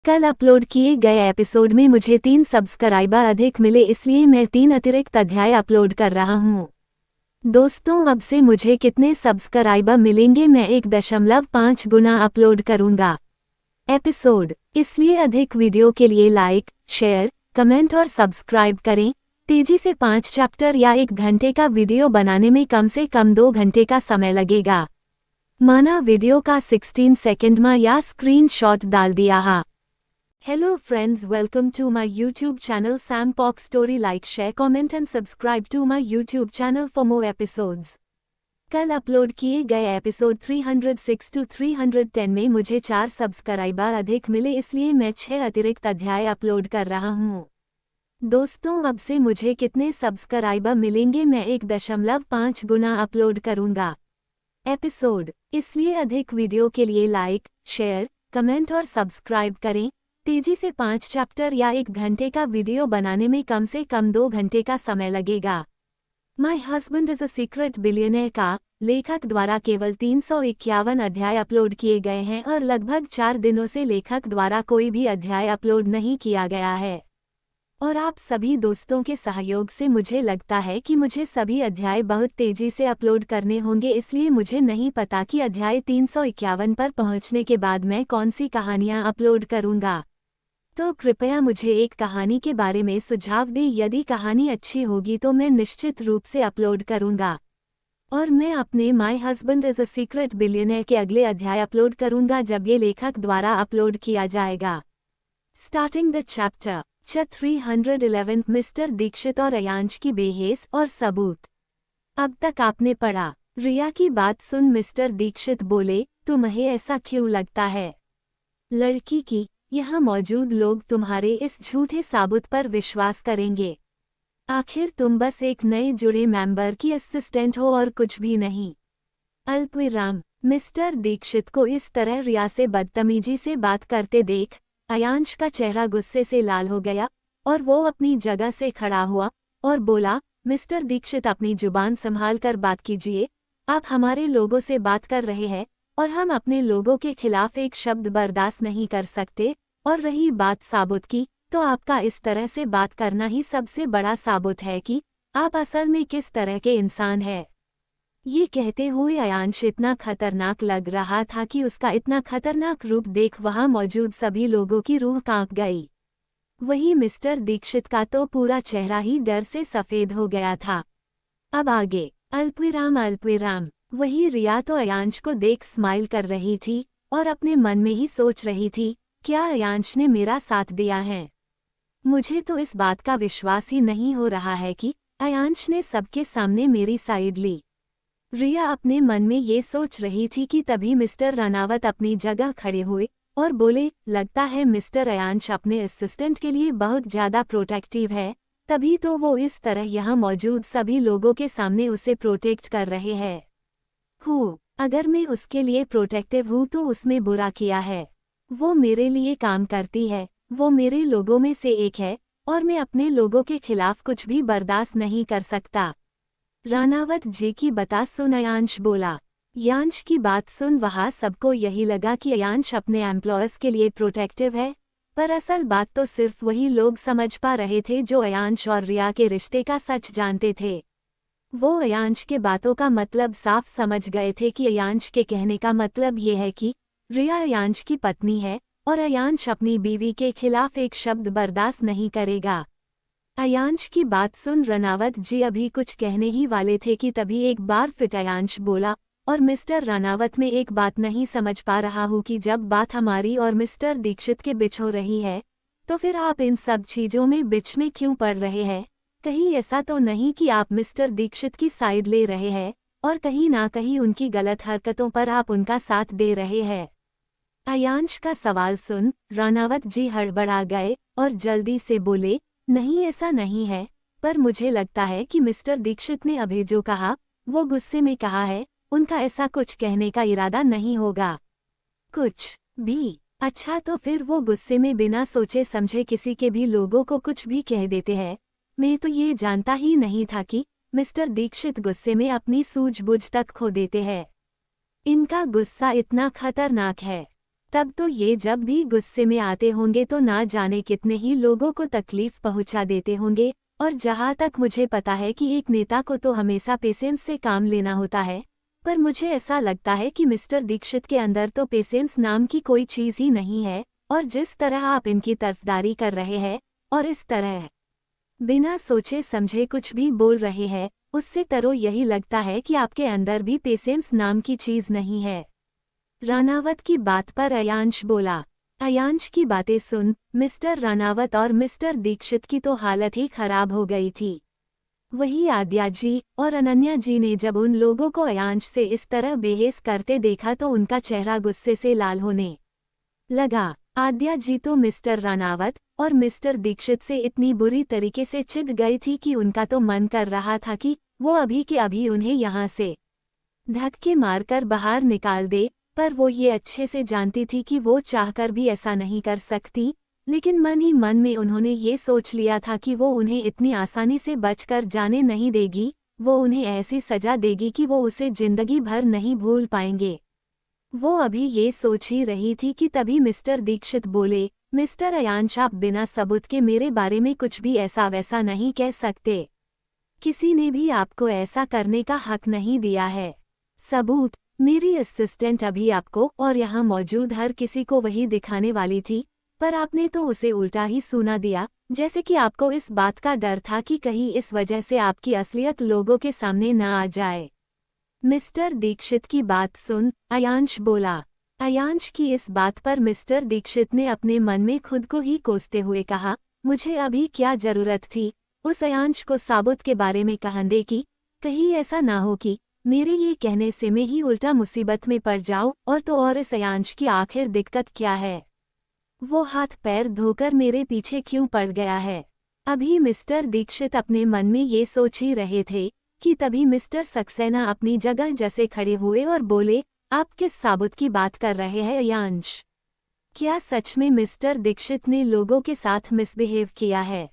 कल अपलोड किए गए एपिसोड में मुझे 3 सब्सक्राइबर अधिक मिले, इसलिए मैं 3 अतिरिक्त अध्याय अपलोड कर रहा हूँ। दोस्तों, अब से मुझे कितने सब्सक्राइबर मिलेंगे, मैं 1.5 गुना अपलोड करूँगा एपिसोड। इसलिए अधिक वीडियो के लिए लाइक, शेयर, कमेंट और सब्सक्राइब करें। तेजी से 5 चैप्टर या 1 घंटे का वीडियो बनाने में कम से कम 2 घंटे का समय लगेगा। माना वीडियो का 16 सेकंड में या स्क्रीनशॉट डाल दिया हा। Hello friends, welcome to my YouTube channel Sam Pock Story. Like, share, comment and subscribe to my YouTube channel for more episodes. कल अपलोड किए गए एपिसोड 306 to 310 में मुझे 4 सब्सक्राइबर अधिक मिले, इसलिए मैं 6 अतिरिक्त अध्याय अपलोड कर रहा हूँ। दोस्तों, अब से मुझे कितने सब्सक्राइबर मिलेंगे, मैं 1.5 गुना अपलोड करूँगा एपिसोड। इसलिए अधिक वीडियो के लिए लाइक, शेयर, कमेंट और सब्सक्राइब करें। तेजी से 5 चैप्टर या 1 घंटे का वीडियो बनाने में कम से कम 2 घंटे का समय लगेगा। My husband is a secret billionaire का लेखक द्वारा केवल 351 अध्याय अपलोड किए गए हैं और लगभग 4 दिनों से लेखक द्वारा कोई भी अध्याय अपलोड नहीं किया गया है। और आप सभी दोस्तों के सहयोग से मुझे लगता है कि मुझे सभी अध्याय बहुत तेजी से अपलोड करने होंगे, इसलिए मुझे नहीं पता कि अध्याय 351 पर पहुंचने के बाद मैं कौन सी कहानियां अपलोड करूंगा। तो कृपया मुझे एक कहानी के बारे में सुझाव दें। यदि कहानी अच्छी होगी तो मैं निश्चित रूप से अपलोड करूंगा और मैं अपने my husband is a secret billionaire के अगले अध्याय अपलोड करूंगा जब ये लेखक द्वारा अपलोड किया जाएगा। Starting the chapter 311 mister Dixit और अयांश की बेहेस और सबूत। अब तक आपने पढ़ा। रिया की बात सुन मिस्टर दीक्षित बोले, तुम्हें ऐसा क्यों लगता है लड़की की? यहाँ मौजूद लोग तुम्हारे इस झूठे साबुत पर विश्वास करेंगे। आखिर तुम बस एक नए जुड़े मेंबर की असिस्टेंट हो और कुछ भी नहीं। अल्पविराम। मिस्टर दीक्षित को इस तरह रिया से बदतमीजी से बात करते देख अयांश का चेहरा गुस्से से लाल हो गया और वो अपनी जगह से खड़ा हुआ और बोला, मिस्टर दीक्षित, अपनी जुबान संभाल कर बात कीजिए। आप हमारे लोगों से बात कर रहे हैं और हम अपने लोगों के खिलाफ एक शब्द बर्दाश्त नहीं कर सकते। और रही बात साबुत की, तो आपका इस तरह से बात करना ही सबसे बड़ा साबुत है कि आप असल में किस तरह के इंसान हैं। ये कहते हुए अयांश इतना खतरनाक लग रहा था कि उसका इतना खतरनाक रूप देख वहां मौजूद सभी लोगों की रूह कांप गई। वही मिस्टर दीक्षित का तो पूरा चेहरा ही डर से सफेद हो गया था। अब आगे। अल्पविराम। वही रिया तो अयांश को देख स्माइल कर रही थी और अपने मन में ही सोच रही थी, क्या अयांश ने मेरा साथ दिया है? मुझे तो इस बात का विश्वास ही नहीं हो रहा है कि अयांश ने सबके सामने मेरी साइड ली। रिया अपने मन में ये सोच रही थी कि तभी मिस्टर रानावत अपनी जगह खड़े हुए और बोले, लगता है मिस्टर अयांश अपने असिस्टेंट के लिए बहुत ज़्यादा प्रोटेक्टिव है, तभी तो वो इस तरह यहाँ मौजूद सभी लोगों के सामने उसे प्रोटेक्ट कर रहे हैं। अगर मैं उसके लिए प्रोटेक्टिव हूँ तो उसमें बुरा किया है। वो मेरे लिए काम करती है, वो मेरे लोगों में से एक है और मैं अपने लोगों के खिलाफ कुछ भी बर्दाश्त नहीं कर सकता। रानावत जी की बात सुन अयांश बोला। यांश की बात सुन वहाँ सबको यही लगा कि अयांश अपने एम्प्लॉयर्स के लिए प्रोटेक्टिव है, पर असल बात तो सिर्फ वही लोग समझ पा रहे थे जो अयांश और रिया के रिश्ते का सच जानते थे। वो अयांश के बातों का मतलब साफ समझ गए थे कि अयांश के कहने का मतलब ये है कि रिया अयांश की पत्नी है और अयांश अपनी बीवी के खिलाफ एक शब्द बर्दाश्त नहीं करेगा। अयांश की बात सुन रानावत जी अभी कुछ कहने ही वाले थे कि तभी एक बार फिर अयांश बोला, और मिस्टर रानावत में एक बात नहीं समझ पा रहा हूँ कि जब बात हमारी और मिस्टर दीक्षित के बीच हो रही है तो फिर आप इन सब चीज़ों में बीच में क्यों पड़ रहे हैं? कहीं ऐसा तो नहीं कि आप मिस्टर दीक्षित की साइड ले रहे हैं और कहीं ना कहीं उनकी गलत हरकतों पर आप उनका साथ दे रहे हैं? अयांश का सवाल सुन रानावत जी हड़बड़ा गए और जल्दी से बोले, नहीं ऐसा नहीं है, पर मुझे लगता है कि मिस्टर दीक्षित ने अभी जो कहा वो गुस्से में कहा है, उनका ऐसा कुछ कहने का इरादा नहीं होगा। कुछ भी? अच्छा, तो फिर वो गुस्से में बिना सोचे समझे किसी के भी लोगों को कुछ भी कह देते हैं। मैं तो ये जानता ही नहीं था कि मिस्टर दीक्षित गुस्से में अपनी सूझबूझ तक खो देते हैं। इनका गुस्सा इतना खतरनाक है। तब तो ये जब भी गुस्से में आते होंगे तो ना जाने कितने ही लोगों को तकलीफ पहुंचा देते होंगे। और जहां तक मुझे पता है कि एक नेता को तो हमेशा पेशेंस से काम लेना होता है, पर मुझे ऐसा लगता है कि मिस्टर दीक्षित के अंदर तो पेशेंस नाम की कोई चीज ही नहीं है। और जिस तरह आप इनकी तरफदारी कर रहे हैं और इस तरह बिना सोचे समझे कुछ भी बोल रहे हैं, उससे तरो यही लगता है कि आपके अंदर भी पेशेंस नाम की चीज नहीं है। रानावत की बात पर अयांश बोला। अयांश की बातें सुन मिस्टर रानावत और मिस्टर दीक्षित की तो हालत ही खराब हो गई थी। वही आद्या जी और अनन्या जी ने जब उन लोगों को अयांश से इस तरह बेहेस करते देखा तो उनका चेहरा गुस्से से लाल होने लगा। आद्या जी तो मिस्टर रानावत और मिस्टर दीक्षित से इतनी बुरी तरीके से चिढ़ गई थी कि उनका तो मन कर रहा था कि वो अभी के अभी उन्हें यहाँ से धक्के मारकर बाहर निकाल दे, पर वो ये अच्छे से जानती थी कि वो चाहकर भी ऐसा नहीं कर सकती। लेकिन मन ही मन में उन्होंने ये सोच लिया था कि वो उन्हें इतनी आसानी से बचकर जाने नहीं देगी, वो उन्हें ऐसी सजा देगी कि वो उसे जिंदगी भर नहीं भूल पाएंगे। वो अभी ये सोच ही रही थी कि तभी मिस्टर दीक्षित बोले, मिस्टर अयांश आप बिना सबूत के मेरे बारे में कुछ भी ऐसा वैसा नहीं कह सकते। किसी ने भी आपको ऐसा करने का हक नहीं दिया है। सबूत? मेरी असिस्टेंट अभी आपको और यहाँ मौजूद हर किसी को वही दिखाने वाली थी, पर आपने तो उसे उल्टा ही सुना दिया, जैसे कि आपको इस बात का डर था कि कहीं इस वजह से आपकी असलियत लोगों के सामने न आ जाए। मिस्टर दीक्षित की बात सुन अयांश बोला। अयांश की इस बात पर मिस्टर दीक्षित ने अपने मन में खुद को ही कोसते हुए कहा, मुझे अभी क्या जरूरत थी उस अयांश को साबुत के बारे में कहने की। कहीं ऐसा ना हो कि मेरे ये कहने से मैं ही उल्टा मुसीबत में पड़ जाऊं, और तो और इस अयांश की आखिर दिक्कत क्या है? वो हाथ पैर धोकर मेरे पीछे क्यों पड़ गया है? अभी मिस्टर दीक्षित अपने मन में ये सोच ही रहे थे कि तभी मिस्टर सक्सेना अपनी जगह जैसे खड़े हुए और बोले, आप किस साबुत की बात कर रहे हैं अयांश? क्या सच में मिस्टर दीक्षित ने लोगों के साथ मिसबिहेव किया है?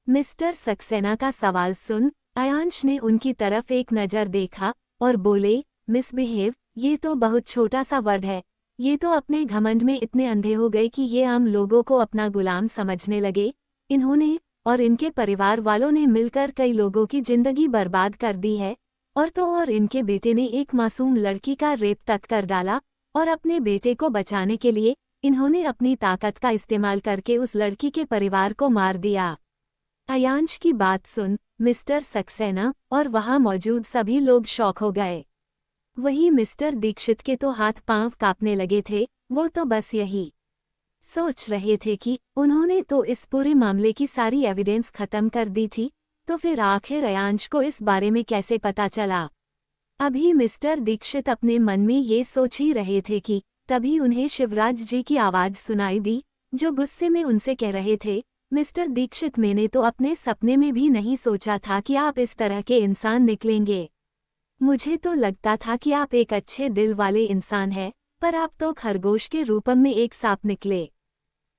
मिस्टर सक्सेना का सवाल सुन अयांश ने उनकी तरफ एक नज़र देखा और बोले, मिसबिहेव, ये तो बहुत छोटा सा वर्ड है। ये तो अपने घमंड में इतने अंधे हो गए कि ये आम लोगों को अपना गुलाम समझने लगे। इन्होंने और इनके परिवार वालों ने मिलकर कई लोगों की जिंदगी बर्बाद कर दी है, और तो और इनके बेटे ने एक मासूम लड़की का रेप तक कर डाला, और अपने बेटे को बचाने के लिए इन्होंने अपनी ताकत का इस्तेमाल करके उस लड़की के परिवार को मार दिया। अयांश की बात सुन मिस्टर सक्सेना और वहां मौजूद सभी लोग शॉक हो गए। वही मिस्टर दीक्षित के तो हाथ पांव कांपने लगे थे। वो तो बस यही सोच रहे थे कि उन्होंने तो इस पूरे मामले की सारी एविडेंस खत्म कर दी थी, तो फिर आखिर अयांश को इस बारे में कैसे पता चला? अभी मिस्टर दीक्षित अपने मन में ये सोच ही रहे थे कि तभी उन्हें शिवराज जी की आवाज सुनाई दी, जो गुस्से में उनसे कह रहे थे, मिस्टर दीक्षित, मैंने तो अपने सपने में भी नहीं सोचा था कि आप इस तरह के इंसान निकलेंगे। मुझे तो लगता था कि आप एक अच्छे दिल वाले इंसान हैं, पर आप तो खरगोश के रूप में एक सांप निकले।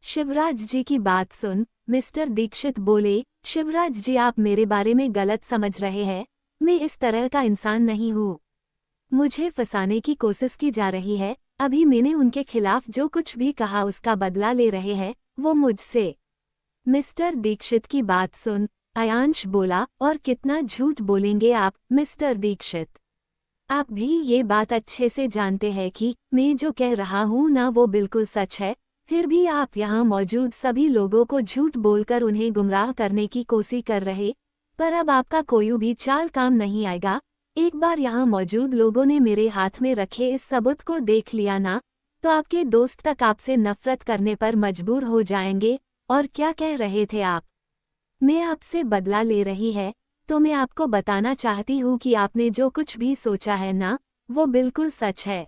शिवराज जी की बात सुन मिस्टर दीक्षित बोले, शिवराज जी, आप मेरे बारे में गलत समझ रहे हैं। मैं इस तरह का इंसान नहीं हूँ। मुझे फंसाने की कोशिश की जा रही है। अभी मैंने उनके खिलाफ जो कुछ भी कहा उसका बदला ले रहे हैं वो मुझसे। मिस्टर दीक्षित की बात सुन अयांश बोला, और कितना झूठ बोलेंगे आप मिस्टर दीक्षित? आप भी ये बात अच्छे से जानते हैं कि मैं जो कह रहा हूँ ना वो बिल्कुल सच है, फिर भी आप यहाँ मौजूद सभी लोगों को झूठ बोलकर उन्हें गुमराह करने की कोशिश कर रहे। पर अब आपका कोई भी चाल काम नहीं आएगा। एक बार यहाँ मौजूद लोगों ने मेरे हाथ में रखे इस सबूत को देख लिया ना, तो आपके दोस्त तक आपसे नफरत करने पर मजबूर हो जाएंगे। और क्या कह रहे थे आप? मैं आपसे बदला ले रही है, तो मैं आपको बताना चाहती हूँ कि आपने जो कुछ भी सोचा है ना, वो बिल्कुल सच है।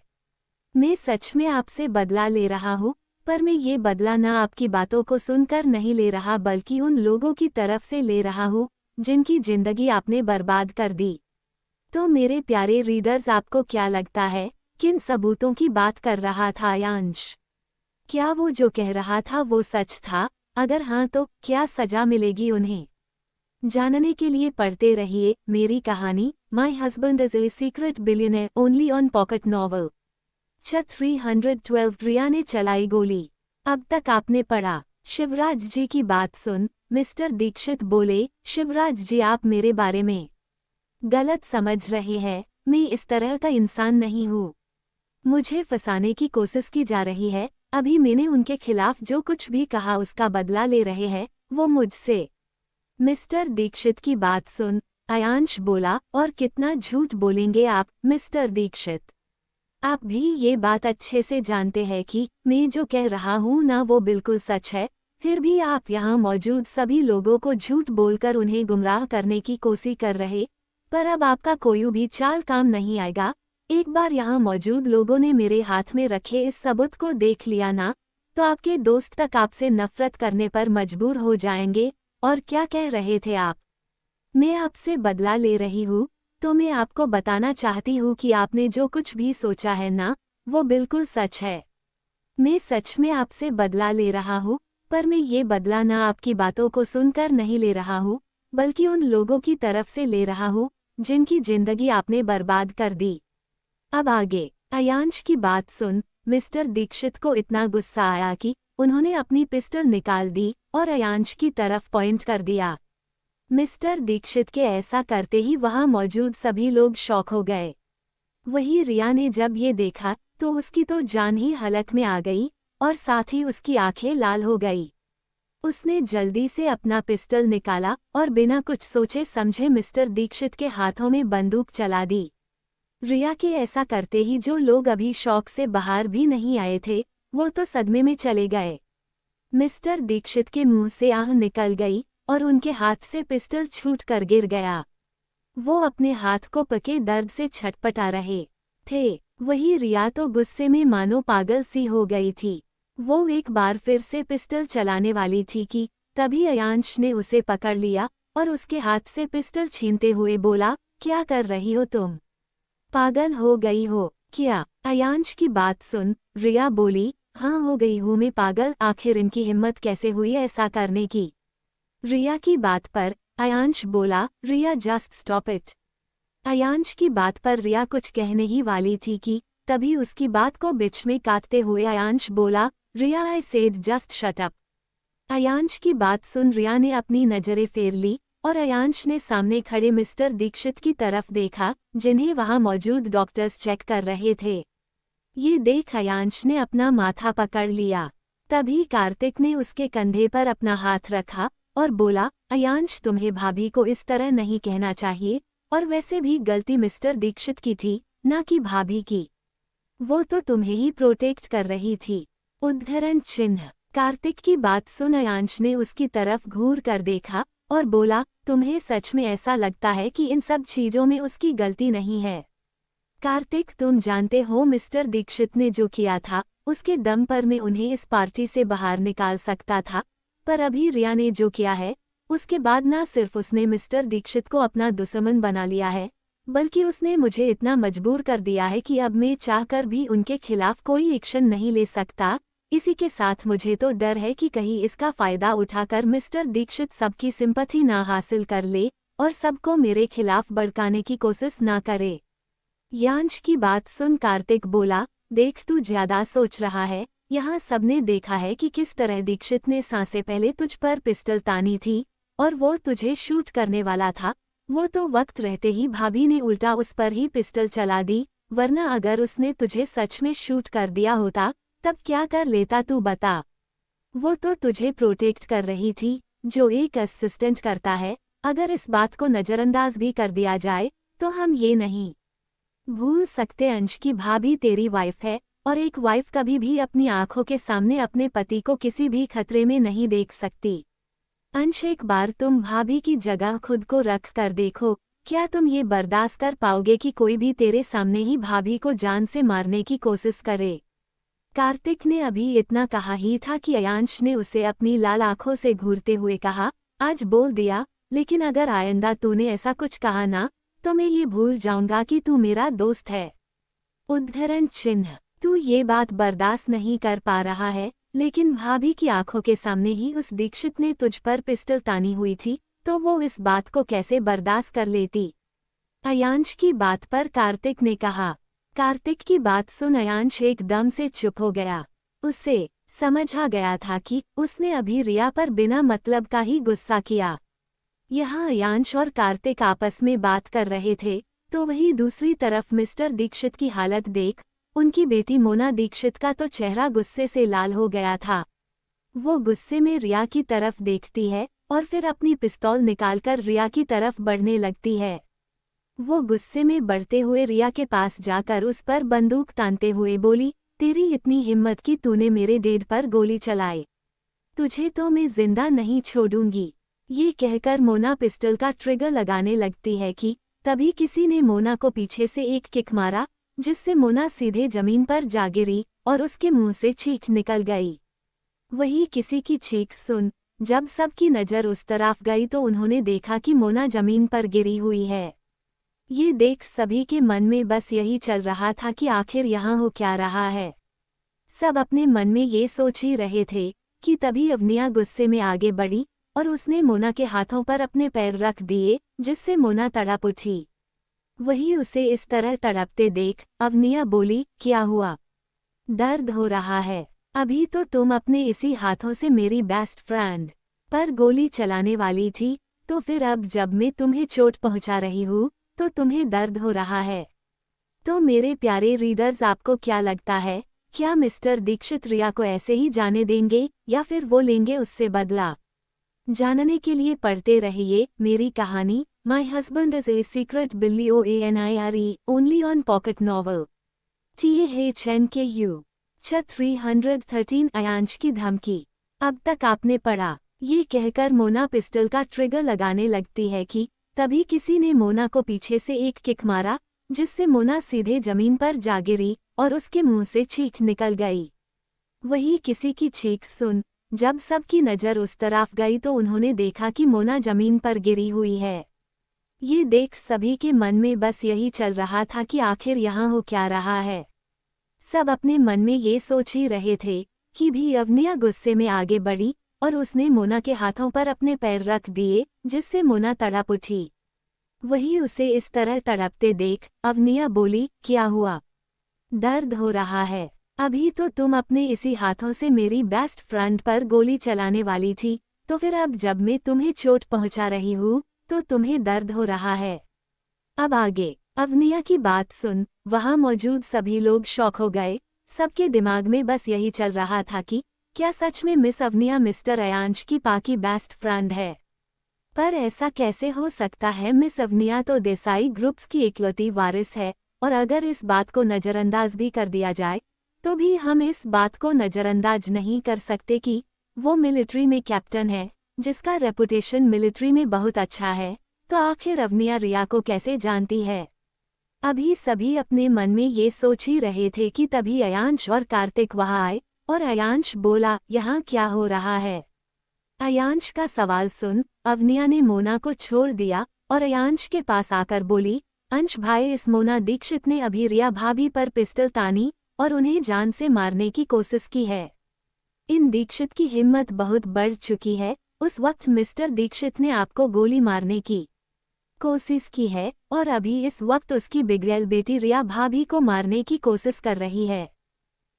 मैं सच में आपसे बदला ले रहा हूँ, पर मैं ये बदला ना आपकी बातों को सुनकर नहीं ले रहा, बल्कि उन लोगों की तरफ से ले रहा हूँ जिनकी जिंदगी आपने बर्बाद कर दी। तो मेरे प्यारे रीडर्स, आपको क्या लगता है किन सबूतों की बात कर रहा था अयांश? क्या वो जो कह रहा था वो सच था? अगर हाँ तो क्या सजा मिलेगी उन्हें? जानने के लिए पढ़ते रहिए मेरी कहानी my husband is a secret billionaire only on pocket novel. छत 312 रिया ने चलाई गोली। अब तक आपने पढ़ा। शिवराज जी की बात सुन मिस्टर दीक्षित बोले, शिवराज जी आप मेरे बारे में गलत समझ रहे हैं, मैं इस तरह का इंसान नहीं हूँ। मुझे फंसाने की कोशिश की जा रही है। अभी मैंने उनके खिलाफ जो कुछ भी कहा उसका बदला ले रहे हैं वो मुझसे। मिस्टर दीक्षित की बात सुन अयांश बोला, और कितना झूठ बोलेंगे आप मिस्टर दीक्षित। आप भी ये बात अच्छे से जानते हैं कि मैं जो कह रहा हूँ ना वो बिल्कुल सच है, फिर भी आप यहाँ मौजूद सभी लोगों को झूठ बोलकर उन्हें गुमराह करने की कोशिश कर रहे। पर अब आपका कोई भी चाल काम नहीं आएगा। एक बार यहाँ मौजूद लोगों ने मेरे हाथ में रखे इस सबूत को देख लिया ना, तो आपके दोस्त तक आपसे नफरत करने पर मजबूर हो जाएंगे। और क्या कह रहे थे आप? मैं आपसे बदला ले रही हूँ, तो मैं आपको बताना चाहती हूँ कि आपने जो कुछ भी सोचा है ना, वो बिल्कुल सच है। मैं सच में आपसे बदला ले रहा हूँ, पर मैं ये बदला ना आपकी बातों को सुनकर नहीं ले रहा हूँ, बल्कि उन लोगों की तरफ से ले रहा हूँ जिनकी जिंदगी आपने बर्बाद कर दी। अब आगे अयांश की बात सुन मिस्टर दीक्षित को इतना गुस्सा आया कि उन्होंने अपनी पिस्टल निकाल दी और अयांश की तरफ पॉइंट कर दिया। मिस्टर दीक्षित के ऐसा करते ही वहां मौजूद सभी लोग शॉक हो गए। वही रिया ने जब ये देखा तो उसकी तो जान ही हलक में आ गई और साथ ही उसकी आंखें लाल हो गई। उसने जल्दी से अपना पिस्टल निकाला और बिना कुछ सोचे समझे मिस्टर दीक्षित के हाथों में बंदूक चला दी। रिया के ऐसा करते ही जो लोग अभी शौक से बाहर भी नहीं आए थे वो तो सदमे में चले गए। मिस्टर दीक्षित के मुंह से आह निकल गई और उनके हाथ से पिस्टल छूट कर गिर गया। वो अपने हाथ को पके दर्द से छटपटा रहे थे। वही रिया तो गुस्से में मानो पागल सी हो गई थी। वो एक बार फिर से पिस्टल चलाने वाली थी कि तभी अयांश ने उसे पकड़ लिया और उसके हाथ से पिस्टल छीनते हुए बोला, क्या कर रही हो तुम? पागल हो गई हो क्या? अयांश की बात सुन रिया बोली, हाँ हो गई हूँ मैं पागल, आखिर इनकी हिम्मत कैसे हुई ऐसा करने की? रिया की बात पर अयांश बोला, रिया जस्ट स्टॉप इट। अयांश की बात पर रिया कुछ कहने ही वाली थी कि तभी उसकी बात को बीच में काटते हुए अयांश बोला, Riya I said just shut up. Ayansh की बात सुन रिया ने अपनी नजरें फेर ली और अयांश ने सामने खड़े मिस्टर दीक्षित की तरफ देखा जिन्हें वहां मौजूद डॉक्टर्स चेक कर रहे थे। ये देख अयांश ने अपना माथा पकड़ लिया। तभी कार्तिक ने उसके कंधे पर अपना हाथ रखा और बोला, अयांश तुम्हें भाभी को इस तरह नहीं कहना चाहिए, और वैसे भी गलती मिस्टर दीक्षित की थी ना कि भाभी की। वो तो तुम्हें ही प्रोटेक्ट कर रही थी। उद्धरण चिन्ह। कार्तिक की बात सुन अयांश ने उसकी तरफ घूर कर देखा और बोला, तुम्हें सच में ऐसा लगता है कि इन सब चीजों में उसकी गलती नहीं है? कार्तिक तुम जानते हो मिस्टर दीक्षित ने जो किया था उसके दम पर मैं उन्हें इस पार्टी से बाहर निकाल सकता था, पर अभी रिया ने जो किया है उसके बाद ना सिर्फ उसने मिस्टर दीक्षित को अपना दुश्मन बना लिया है, बल्कि उसने मुझे इतना मजबूर कर दिया है कि अब मैं चाहकर भी उनके खिलाफ कोई एक्शन नहीं ले सकता। इसी के साथ मुझे तो डर है कि कहीं इसका फायदा उठाकर मिस्टर दीक्षित सबकी सिंपैथी ना हासिल कर ले और सबको मेरे खिलाफ भड़काने की कोशिश ना करे। यांश की बात सुन कार्तिक बोला, देख तू ज्यादा सोच रहा है। यहाँ सबने देखा है कि किस तरह दीक्षित ने सांसें पहले तुझ पर पिस्टल तानी थी और वो तुझे शूट करने वाला था। वो तो वक्त रहते ही भाभी ने उल्टा उस पर ही पिस्टल चला दी, वरना अगर उसने तुझे सच में शूट कर दिया होता तब क्या कर लेता तू बता? वो तो तुझे प्रोटेक्ट कर रही थी जो एक असिस्टेंट करता है। अगर इस बात को नजरअंदाज भी कर दिया जाए तो हम ये नहीं भूल सकते अंश की भाभी तेरी वाइफ है, और एक वाइफ कभी भी अपनी आंखों के सामने अपने पति को किसी भी खतरे में नहीं देख सकती। अंश एक बार तुम भाभी की जगह खुद को रख कर देखो, क्या तुम ये बर्दाश्त कर पाओगे कि कोई भी तेरे सामने ही भाभी को जान से मारने की कोशिश करे? कार्तिक ने अभी इतना कहा ही था कि अयांश ने उसे अपनी लाल आंखों से घूरते हुए कहा, आज बोल दिया, लेकिन अगर आइंदा तूने ऐसा कुछ कहा ना तो मैं ये भूल जाऊंगा कि तू मेरा दोस्त है। उद्धरण चिन्ह। तू ये बात बर्दाश्त नहीं कर पा रहा है, लेकिन भाभी की आंखों के सामने ही उस दीक्षित ने तुझ पर पिस्टल तानी हुई थी, तो वो इस बात को कैसे बर्दाश्त कर लेती? अयांश की बात पर कार्तिक ने कहा, कार्तिक की बात सुन अयांश एकदम से चुप हो गया। उसे समझ आ गया था कि उसने अभी रिया पर बिना मतलब का ही गुस्सा किया। यहाँ अयांश और कार्तिक आपस में बात कर रहे थे, तो वहीं दूसरी तरफ मिस्टर दीक्षित की हालत देख उनकी बेटी मोना दीक्षित का तो चेहरा गुस्से से लाल हो गया था। वो गुस्से में रिया की तरफ देखती है और फिर अपनी पिस्तौल निकालकर रिया की तरफ बढ़ने लगती है। वो गुस्से में बढ़ते हुए रिया के पास जाकर उस पर बंदूक तानते हुए बोली, तेरी इतनी हिम्मत कि तूने मेरे डेड पर गोली चलाई, तुझे तो मैं जिंदा नहीं छोड़ूंगी। ये कहकर मोना पिस्टल का ट्रिगर लगाने लगती है कि तभी किसी ने मोना को पीछे से एक किक मारा, जिससे मोना सीधे जमीन पर जा गिरी और उसके मुंह से चीख निकल गई। वही किसी की चीख सुन जब सबकी नज़र उस तरफ गई तो उन्होंने देखा कि मोना जमीन पर गिरी हुई है। ये देख सभी के मन में बस यही चल रहा था कि आखिर यहाँ हो क्या रहा है। सब अपने मन में ये सोच ही रहे थे कि तभी अवनिया गुस्से में आगे बढ़ी और उसने मोना के हाथों पर अपने पैर रख दिए, जिससे मोना तड़प उठी। वही उसे इस तरह तड़पते देख अवनिया बोली, क्या हुआ? दर्द हो रहा है? अभी तो तुम अपने इसी हाथों से मेरी बेस्ट फ्रेंड पर गोली चलाने वाली थी, तो फिर अब जब मैं तुम्हें चोट पहुंचा रही हूँ तो तुम्हें दर्द हो रहा है। तो मेरे प्यारे रीडर्स, आपको क्या लगता है, क्या मिस्टर दीक्षित रिया को ऐसे ही जाने देंगे या फिर वो लेंगे उससे बदला? जानने के लिए पढ़ते रहिए मेरी कहानी my husband is a secret billionaire only on pocket novel THNKU। 313 Ayansh की धमकी। अब तक आपने पढ़ा। ये कहकर मोना पिस्टल का ट्रिगर लगाने लगती है कि तभी किसी ने मोना को पीछे से एक किक मारा, जिससे मोना सीधे जमीन पर जा गिरी और उसके मुंह से चीख निकल गई। वही किसी की चीख सुन जब सबकी नज़र उस तरफ गई तो उन्होंने देखा कि मोना जमीन पर गिरी हुई है। ये देख सभी के मन में बस यही चल रहा था कि आखिर यहाँ हो क्या रहा है। सब अपने मन में ये सोच ही रहे थे कि भी अवनिया गुस्से में आगे बढ़ी और उसने मोना के हाथों पर अपने पैर रख दिए, जिससे मोना तड़प उठी। वही उसे इस तरह तड़पते देख अवनिया बोली, क्या हुआ? दर्द हो रहा है? अभी तो तुम अपने इसी हाथों से मेरी बेस्ट फ्रेंड पर गोली चलाने वाली थी, तो फिर अब जब मैं तुम्हें चोट पहुंचा रही हूँ तो तुम्हें दर्द हो रहा है। अब आगे। अवनिया की बात सुन वहां मौजूद सभी लोग शॉक हो गए। सबके दिमाग में बस यही चल रहा था कि क्या सच में मिस अवनिया मिस्टर अयांश की पाकी बेस्ट फ्रेंड है? पर ऐसा कैसे हो सकता है? मिस अवनिया तो देसाई ग्रुप्स की इकलौती वारिस है, और अगर इस बात को नज़रअंदाज भी कर दिया जाए तो भी हम इस बात को नज़रअंदाज नहीं कर सकते कि वो मिलिट्री में कैप्टन है, जिसका रेपुटेशन मिलिट्री में बहुत अच्छा है। तो आखिर अवनिया रिया को कैसे जानती है? अभी सभी अपने मन में ये सोच ही रहे थे कि तभी अयांश और कार्तिक वहां आए और अयांश बोला, यहाँ क्या हो रहा है? अयांश का सवाल सुन अवनिया ने मोना को छोड़ दिया और अयांश के पास आकर बोली, अंश भाई, इस मोना दीक्षित ने अभी रिया भाभी पर पिस्टल तानी और उन्हें जान से मारने की कोशिश की है। इन दीक्षित की हिम्मत बहुत बढ़ चुकी है। उस वक्त मिस्टर दीक्षित ने आपको गोली मारने की कोशिश की है और अभी इस वक्त उसकी बिगड़ैल बेटी रिया भाभी को मारने की कोशिश कर रही है।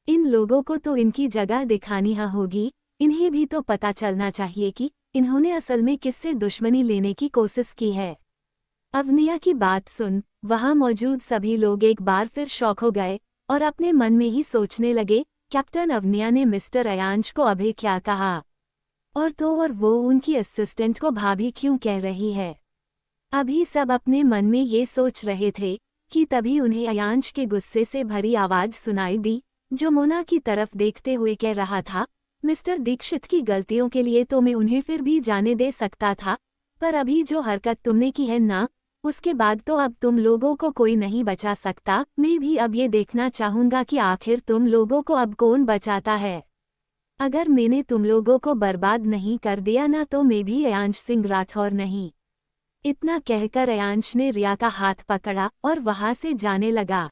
इन लोगों को तो इनकी जगह दिखानी होगी। इन्हें भी तो पता चलना चाहिए कि इन्होंने असल में किससे दुश्मनी लेने की कोशिश की है। अवनिया की बात सुन वहां मौजूद सभी लोग एक बार फिर शॉक हो गए और अपने मन में ही सोचने लगे, कैप्टन अवनिया ने मिस्टर अयांश को अभी क्या कहा, और तो और वो उनकी असिस्टेंट को भाभी क्यों कह रही है। अभी सब अपने मन में ये सोच रहे थे कि तभी उन्हें अयांश के गुस्से से भरी आवाज सुनाई दी, जो मोना की तरफ देखते हुए कह रहा था, मिस्टर दीक्षित की गलतियों के लिए तो मैं उन्हें फिर भी जाने दे सकता था, पर अभी जो हरकत तुमने की है ना, उसके बाद तो अब तुम लोगों को कोई नहीं बचा सकता। मैं भी अब ये देखना चाहूँगा कि आखिर तुम लोगों को अब कौन बचाता है। अगर मैंने तुम लोगों को बर्बाद नहीं कर दिया ना, तो मैं भी अयांश सिंह राठौर नहीं। इतना कहकर अयांश ने रिया का हाथ पकड़ा और वहां से जाने लगा।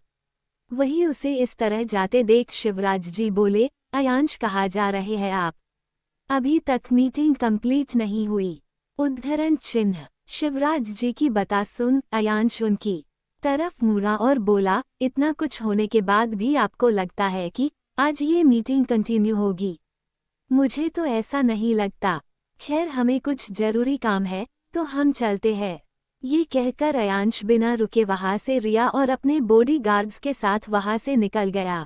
वही उसे इस तरह जाते देख शिवराज जी बोले, अयांश कहाँ जा रहे हैं आप? अभी तक मीटिंग कंप्लीट नहीं हुई। उद्धरण चिन्ह। शिवराज जी की बता सुन अयांश उनकी तरफ मुड़ा और बोला, इतना कुछ होने के बाद भी आपको लगता है कि आज ये मीटिंग कंटिन्यू होगी? मुझे तो ऐसा नहीं लगता। खैर हमें कुछ जरूरी काम है तो हम चलते हैं। ये कहकर अयांश बिना रुके वहां से रिया और अपने बॉडीगार्ड्स के साथ वहां से निकल गया।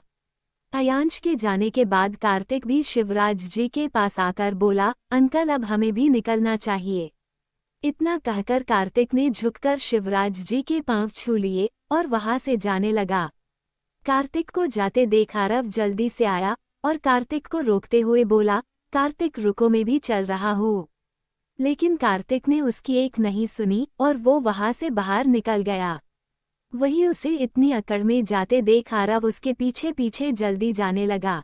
अयांश के जाने के बाद कार्तिक भी शिवराज जी के पास आकर बोला, अंकल अब हमें भी निकलना चाहिए। इतना कहकर कार्तिक ने झुककर शिवराज जी के पांव छू लिए और वहां से जाने लगा। कार्तिक को जाते देख आरव जल्दी से आया और कार्तिक को रोकते हुए बोला, कार्तिक रुको, मैं भी चल रहा हूँ। लेकिन कार्तिक ने उसकी एक नहीं सुनी और वो वहां से बाहर निकल गया। वही उसे इतनी अकड़ में जाते देख आरव उसके पीछे पीछे जल्दी जाने लगा।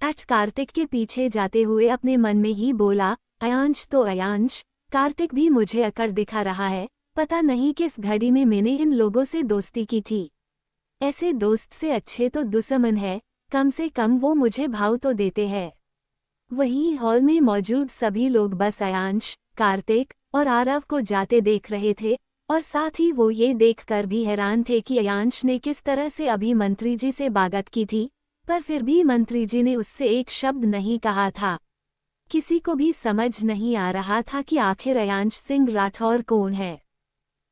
कार्तिक के पीछे जाते हुए अपने मन में ही बोला, अयांश तो अयांश, कार्तिक भी मुझे अकड़ दिखा रहा है। पता नहीं किस घड़ी में मैंने इन लोगों से दोस्ती की थी। ऐसे दोस्त से अच्छे तो दुश्मन है, कम से कम वो मुझे भाव तो देते हैं। वहीं हॉल में मौजूद सभी लोग बस अयांश, कार्तिक और आरव को जाते देख रहे थे और साथ ही वो ये देखकर भी हैरान थे कि अयांश ने किस तरह से अभी मंत्री जी से बात की थी, पर फिर भी मंत्री जी ने उससे एक शब्द नहीं कहा था। किसी को भी समझ नहीं आ रहा था कि आखिर अयांश सिंह राठौर कौन है।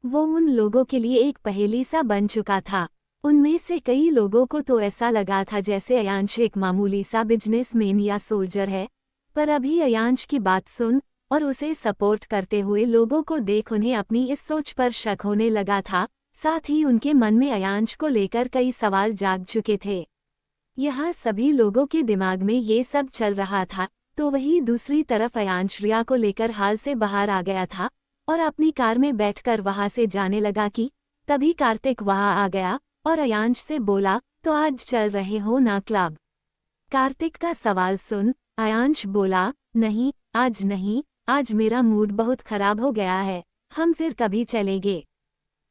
वो उन लोगों के लिए एक पहेली सा बन चुका था। उनमें से कई लोगों को तो ऐसा लगा था जैसे अयांश एक मामूली सा बिजनेसमैन या सोल्जर है, पर अभी अयांश की बात सुन और उसे सपोर्ट करते हुए लोगों को देख उन्हें अपनी इस सोच पर शक होने लगा था। साथ ही उनके मन में अयांश को लेकर कई सवाल जाग चुके थे। यहाँ सभी लोगों के दिमाग में ये सब चल रहा था तो वही दूसरी तरफ अयांश रिया को लेकर हाल से बाहर आ गया था और अपनी कार में बैठकर वहां से जाने लगा कि तभी कार्तिक वहां आ गया और अयांश से बोला, तो आज चल रहे हो ना क्लब? कार्तिक का सवाल सुन अयांश बोला, नहीं आज नहीं, आज मेरा मूड बहुत खराब हो गया है, हम फिर कभी चलेंगे।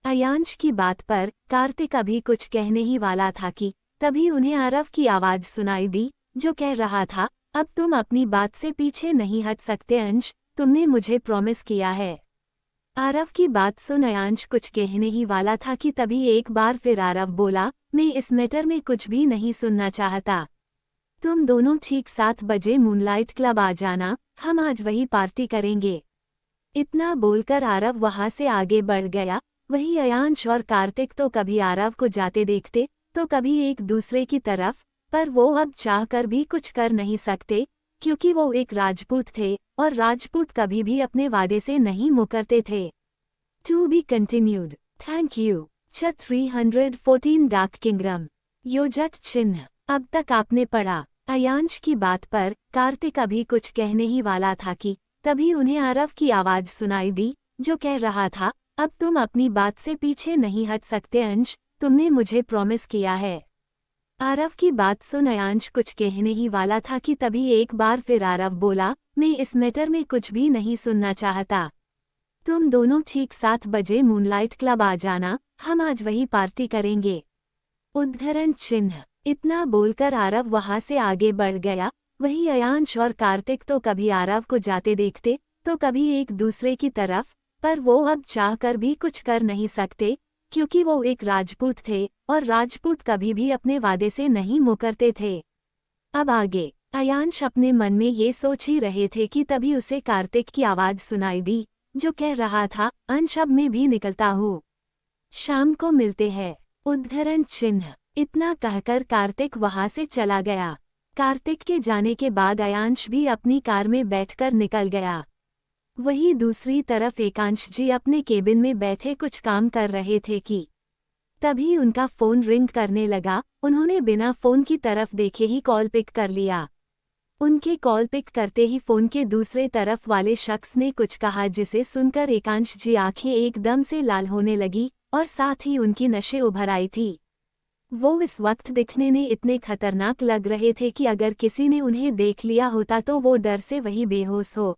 अयांश की बात पर कार्तिक अभी कुछ कहने ही वाला था कि तभी उन्हें आरव की आवाज सुनाई दी जो कह रहा था, अब तुम अपनी बात से पीछे नहीं हट सकते अंश, तुमने मुझे प्रॉमिस किया है। आरव की बात सुन अयांश कुछ कहने ही वाला था कि तभी एक बार फिर आरव बोला, मैं इस मैटर में कुछ भी नहीं सुनना चाहता। तुम दोनों ठीक 7 बजे मूनलाइट क्लब आ जाना, हम आज वही पार्टी करेंगे। इतना बोलकर आरव वहां से आगे बढ़ गया। वही अयांश और कार्तिक तो कभी आरव को जाते देखते तो कभी एक दूसरे की तरफ, पर वो अब चाहकर भी कुछ कर नहीं सकते क्योंकि वो एक राजपूत थे और राजपूत कभी भी अपने वादे से नहीं मुकरते थे। To be continued. Thank you. 314 dark kingdom. योजक चिन्ह। अब तक आपने पढ़ा। अयांश की बात पर कार्तिक अभी कुछ कहने ही वाला था कि तभी उन्हें आरव की आवाज सुनाई दी जो कह रहा था, अब तुम अपनी बात से पीछे नहीं हट सकते अंश, तुमने मुझे प्रॉमिस किया है। आरव की बात सुन अयांश कुछ कहने ही वाला था कि तभी एक बार फिर आरव बोला, मैं इस मैटर में कुछ भी नहीं सुनना चाहता। तुम दोनों ठीक 7 बजे मूनलाइट क्लब आ जाना, हम आज वही पार्टी करेंगे। उद्धरण चिन्ह। इतना बोलकर आरव वहां से आगे बढ़ गया। वही अयांश और कार्तिक तो कभी आरव को जाते देखते तो कभी एक दूसरे की तरफ, पर वो अब चाहकर भी कुछ कर नहीं सकते क्योंकि वो एक राजपूत थे और राजपूत कभी भी अपने वादे से नहीं मुकरते थे। अब आगे अयांश अपने मन में ये सोच ही रहे थे कि तभी उसे कार्तिक की आवाज सुनाई दी जो कह रहा था, अंश अब मैं भी निकलता हूँ, शाम को मिलते हैं। उद्धरण चिन्ह। इतना कहकर कार्तिक वहां से चला गया। कार्तिक के जाने के बाद अयांश भी अपनी कार में बैठकर निकल गया। वही दूसरी तरफ एकांश जी अपने केबिन में बैठे कुछ काम कर रहे थे कि तभी उनका फोन रिंग करने लगा। उन्होंने बिना फोन की तरफ देखे ही कॉल पिक कर लिया। उनके कॉल पिक करते ही फोन के दूसरे तरफ वाले शख्स ने कुछ कहा जिसे सुनकर एकांश जी आंखें एकदम से लाल होने लगी और साथ ही उनकी नशे उभर आई थी। वो इस वक्त दिखने में इतने खतरनाक लग रहे थे कि अगर किसी ने उन्हें देख लिया होता तो वो डर से वही बेहोश हो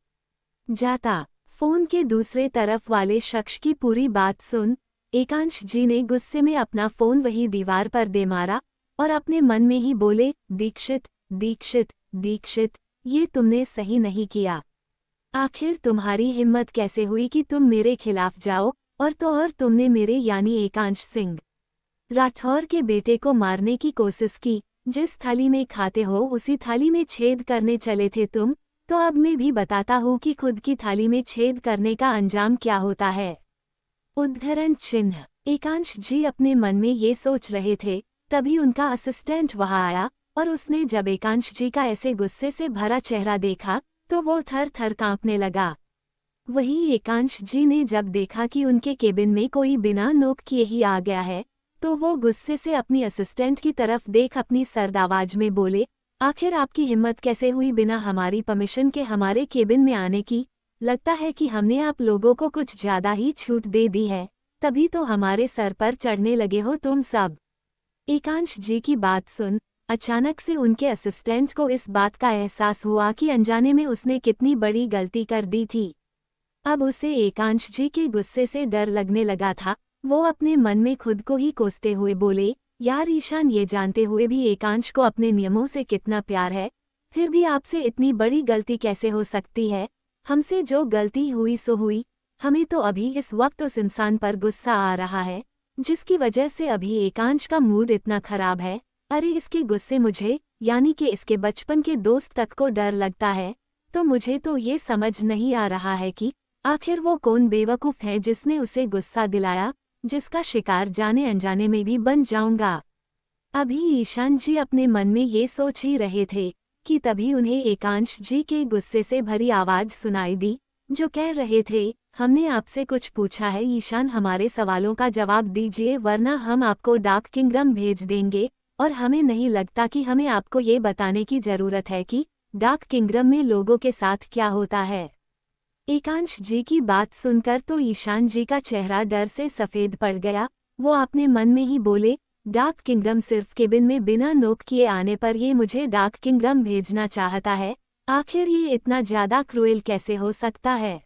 जाता। फोन के दूसरे तरफ वाले शख्स की पूरी बात सुन एकांश जी ने गुस्से में अपना फोन वही दीवार पर दे मारा और अपने मन में ही बोले, दीक्षित दीक्षित दीक्षित, ये तुमने सही नहीं किया। आखिर तुम्हारी हिम्मत कैसे हुई कि तुम मेरे खिलाफ जाओ और तुमने मेरे यानी एकांश सिंह राठौर के बेटे को मारने की कोशिश की। जिस थाली में खाते हो उसी थाली में छेद करने चले थे तुम। तो अब मैं भी बताता हूँ कि खुद की थाली में छेद करने का अंजाम क्या होता है। उद्धरण चिन्ह। एकांश जी अपने मन में ये सोच रहे थे, तभी उनका असिस्टेंट वहां आया और उसने जब एकांश जी का ऐसे गुस्से से भरा चेहरा देखा तो वो थर थर कांपने लगा। वहीं एकांश जी ने जब देखा कि उनके केबिन में कोई बिना नोक किए ही आ गया है, तो वो गुस्से से अपनी असिस्टेंट की तरफ देख अपनी सर्द आवाज में बोले, आखिर आपकी हिम्मत कैसे हुई बिना हमारी परमिशन के हमारे केबिन में आने की? लगता है कि हमने आप लोगों को कुछ ज्यादा ही छूट दे दी है, तभी तो हमारे सर पर चढ़ने लगे हो तुम सब। एकांश जी की बात सुन अचानक से उनके असिस्टेंट को इस बात का एहसास हुआ कि अनजाने में उसने कितनी बड़ी गलती कर दी थी। अब उसे एकांश जी के गुस्से से डर लगने लगा था। वो अपने मन में खुद को ही कोसते हुए बोले, यार ईशान, ये जानते हुए भी एकांश को अपने नियमों से कितना प्यार है, फिर भी आपसे इतनी बड़ी गलती कैसे हो सकती है? हमसे जो गलती हुई सो हुई, हमें तो अभी इस वक्त उस इंसान पर गुस्सा आ रहा है जिसकी वजह से अभी एकांश का मूड इतना खराब है। अरे इसके गुस्से मुझे यानी कि इसके बचपन के दोस्त तक को डर लगता है। तो मुझे तो ये समझ नहीं आ रहा है कि आखिर वो कौन बेवकूफ़ है जिसने उसे गुस्सा दिलाया, जिसका शिकार जाने अनजाने में भी बन जाऊंगा। अभी ईशान जी अपने मन में ये सोच ही रहे थे कि तभी उन्हें एकांश जी के गुस्से से भरी आवाज सुनाई दी, जो कह रहे थे, हमने आपसे कुछ पूछा है ईशान, हमारे सवालों का जवाब दीजिए वरना हम आपको डार्क किंगडम भेज देंगे। और हमें नहीं लगता कि हमें आपको ये बताने की जरूरत है कि डार्क किंगडम में लोगों के साथ क्या होता है। एकांश जी की बात सुनकर तो ईशान जी का चेहरा डर से सफेद पड़ गया। वो अपने मन में ही बोले, डार्क किंगडम सिर्फ केबिन में बिना नोक किए आने पर ये मुझे डार्क किंगडम भेजना चाहता है। आखिर ये इतना ज्यादा क्रूएल कैसे हो सकता है?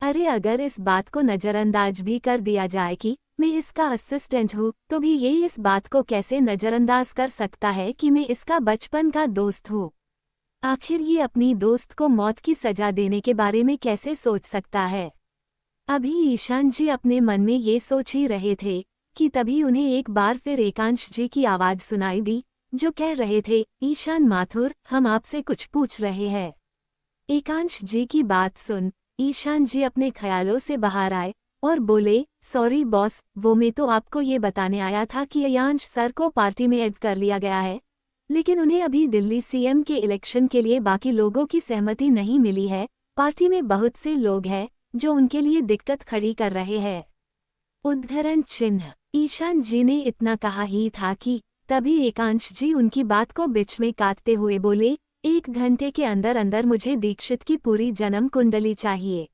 अरे अगर इस बात को नजरअंदाज भी कर दिया जाए कि मैं इसका असिस्टेंट हूँ, तो भी ये इस बात को कैसे नजरअंदाज कर सकता है कि मैं इसका बचपन का दोस्त हूँ? आखिर ये अपनी दोस्त को मौत की सजा देने के बारे में कैसे सोच सकता है? अभी ईशान जी अपने मन में ये सोच ही रहे थे कि तभी उन्हें एक बार फिर एकांश जी की आवाज सुनाई दी, जो कह रहे थे, ईशान माथुर, हम आपसे कुछ पूछ रहे हैं। एकांश जी की बात सुन ईशान जी अपने ख्यालों से बाहर आए और बोले, सॉरी बॉस, वो मैं तो आपको ये बताने आया था कि अयांश सर को पार्टी में ऐड कर लिया गया है, लेकिन उन्हें अभी दिल्ली सीएम के इलेक्शन के लिए बाकी लोगों की सहमति नहीं मिली है। पार्टी में बहुत से लोग हैं जो उनके लिए दिक्कत खड़ी कर रहे हैं। उद्धरण चिन्ह। ईशान जी ने इतना कहा ही था कि तभी एकांश जी उनकी बात को बीच में काटते हुए बोले, 1 घंटे के अंदर अंदर मुझे दीक्षित की पूरी जन्म कुंडली चाहिए।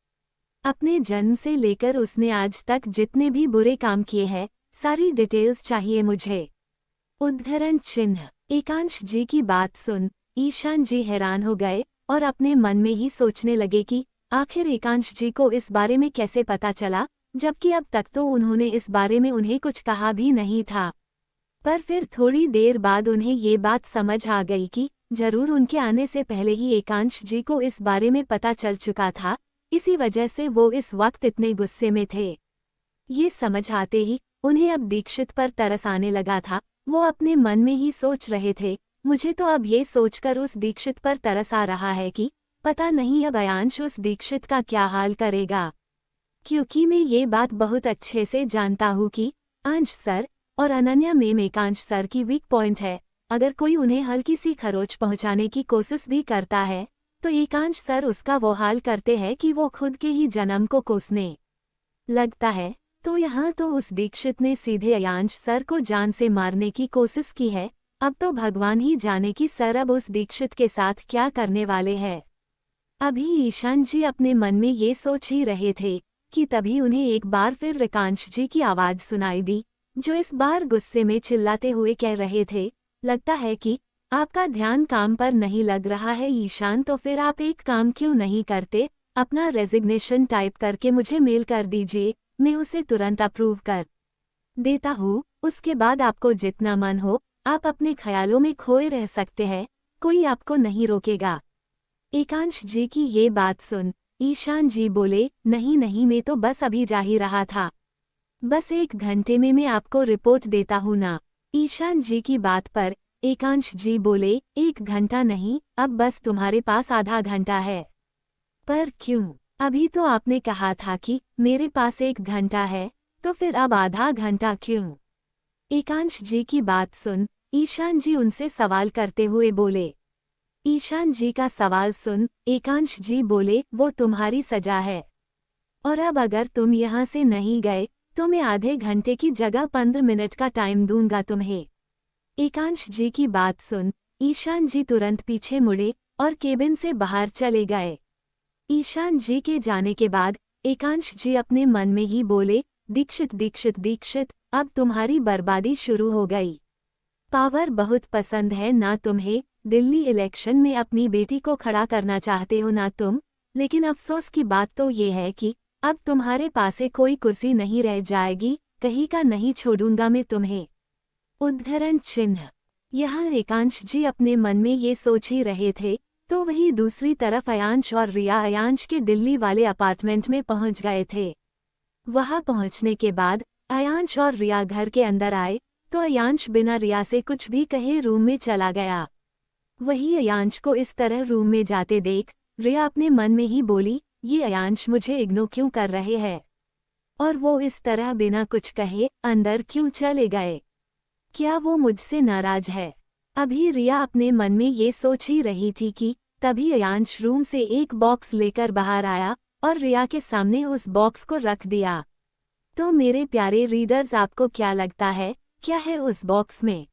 अपने जन्म से लेकर उसने आज तक जितने भी बुरे काम किए हैं, सारी डिटेल्स चाहिए मुझे। उद्धरण चिन्ह। एकांश जी की बात सुन ईशान जी हैरान हो गए और अपने मन में ही सोचने लगे कि आखिर एकांश जी को इस बारे में कैसे पता चला, जबकि अब तक तो उन्होंने इस बारे में उन्हें कुछ कहा भी नहीं था। पर फिर थोड़ी देर बाद उन्हें ये बात समझ आ गई कि जरूर उनके आने से पहले ही एकांश जी को इस बारे में पता चल चुका था, इसी वजह से वो इस वक्त इतने गुस्से में थे। ये समझ आते ही उन्हें अब दीक्षित पर तरस आने लगा था। वो अपने मन में ही सोच रहे थे, मुझे तो अब ये सोचकर उस दीक्षित पर तरस आ रहा है कि पता नहीं अब अयांश उस दीक्षित का क्या हाल करेगा, क्योंकि मैं ये बात बहुत अच्छे से जानता हूँ कि अंश सर और अनन्या में एकांश सर की वीक पॉइंट है। अगर कोई उन्हें हल्की सी खरोच पहुंचाने की कोशिश भी करता है तो एकांश सर उसका वो हाल करते हैं कि वो खुद के ही जन्म को कोसने लगता है। तो यहाँ तो उस दीक्षित ने सीधे अयांश सर को जान से मारने की कोशिश की है। अब तो भगवान ही जाने कि सर अब उस दीक्षित के साथ क्या करने वाले हैं। अभी ईशान जी अपने मन में ये सोच ही रहे थे कि तभी उन्हें एक बार फिर एकांश जी की आवाज सुनाई दी, जो इस बार गुस्से में चिल्लाते हुए कह रहे थे, लगता है कि आपका ध्यान काम पर नहीं लग रहा है ईशान, तो फिर आप एक काम क्यों नहीं करते, अपना रेजिग्नेशन टाइप करके मुझे मेल कर दीजिए, मैं उसे तुरंत अप्रूव कर देता हूँ। उसके बाद आपको जितना मन हो आप अपने ख्यालों में खोए रह सकते हैं, कोई आपको नहीं रोकेगा। एकांश जी की ये बात सुन ईशान जी बोले, नहीं नहीं, मैं तो बस अभी जा ही रहा था, बस 1 घंटे में मैं आपको रिपोर्ट देता हूँ ना। ईशान जी की बात पर एकांश जी बोले, 1 घंटा नहीं, अब बस तुम्हारे पास आधा घंटा है। पर क्यों? अभी तो आपने कहा था कि मेरे पास 1 घंटा है, तो फिर अब आधा घंटा क्यों? एकांश जी की बात सुन ईशान जी उनसे सवाल करते हुए बोले। ईशान जी का सवाल सुन एकांश जी बोले, वो तुम्हारी सजा है। और अब अगर तुम यहाँ से नहीं गए तो मैं आधे घंटे की जगह 15 मिनट का टाइम दूंगा तुम्हें। एकांश जी की बात सुन ईशान जी तुरंत पीछे मुड़े और केबिन से बाहर चले गए। ईशान जी के जाने के बाद एकांश जी अपने मन में ही बोले, दीक्षित दीक्षित दीक्षित, अब तुम्हारी बर्बादी शुरू हो गई। पावर बहुत पसंद है ना तुम्हें, दिल्ली इलेक्शन में अपनी बेटी को खड़ा करना चाहते हो ना तुम, लेकिन अफसोस की बात तो ये है कि अब तुम्हारे पास कोई कुर्सी नहीं रह जाएगी, कहीं का नहीं छोड़ूंगा मैं तुम्हें। उद्धरण चिन्ह। यहाँ एकांश जी अपने मन में ये सोच ही रहे थे, तो वही दूसरी तरफ अयांश और रिया अयांश के दिल्ली वाले अपार्टमेंट में पहुंच गए थे। वहां पहुंचने के बाद अयांश और रिया घर के अंदर आए, तो अयांश बिना रिया से कुछ भी कहे रूम में चला गया। वही अयांश को इस तरह रूम में जाते देख रिया अपने मन में ही बोली, ये अयांश मुझे इग्नोर क्यों कर रहे हैं? और वो इस तरह बिना कुछ कहे अंदर क्यों चले गए? क्या वो मुझसे नाराज है? अभी रिया अपने मन में ये सोच ही रही थी कि तभी अयांश रूम से एक बॉक्स लेकर बाहर आया और रिया के सामने उस बॉक्स को रख दिया। तो मेरे प्यारे रीडर्स, आपको क्या लगता है, क्या है उस बॉक्स में?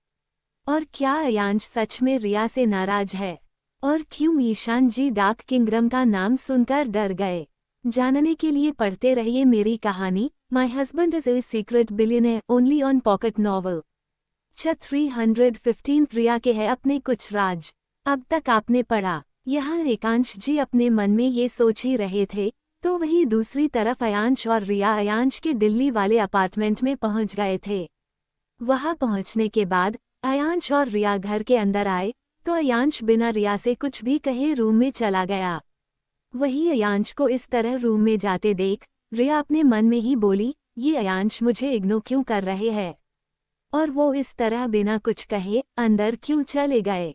और क्या अयांश सच में रिया से नाराज है? और क्यों ईशान जी डार्क किंगडम का नाम सुनकर डर गए? जानने के लिए पढ़ते रहिए मेरी कहानी my husband is a secret billionaire only on pocket novel. 315 रिया के है अपने कुछ राज। अब तक आपने पढ़ा। यहाँ एकांश जी अपने मन में ये सोच ही रहे थे, तो वही दूसरी तरफ अयांश और रिया अयांश के दिल्ली वाले अपार्टमेंट में पहुंच गए थे। वहां पहुंचने के बाद अयांश और रिया घर के अंदर आए, तो अयांश बिना रिया से कुछ भी कहे रूम में चला गया। वही अयांश को इस तरह रूम में जाते देख रिया अपने मन में ही बोली, ये अयांश मुझे इग्नोर क्यों कर रहे हैं? और वो इस तरह बिना कुछ कहे अंदर क्यों चले गए?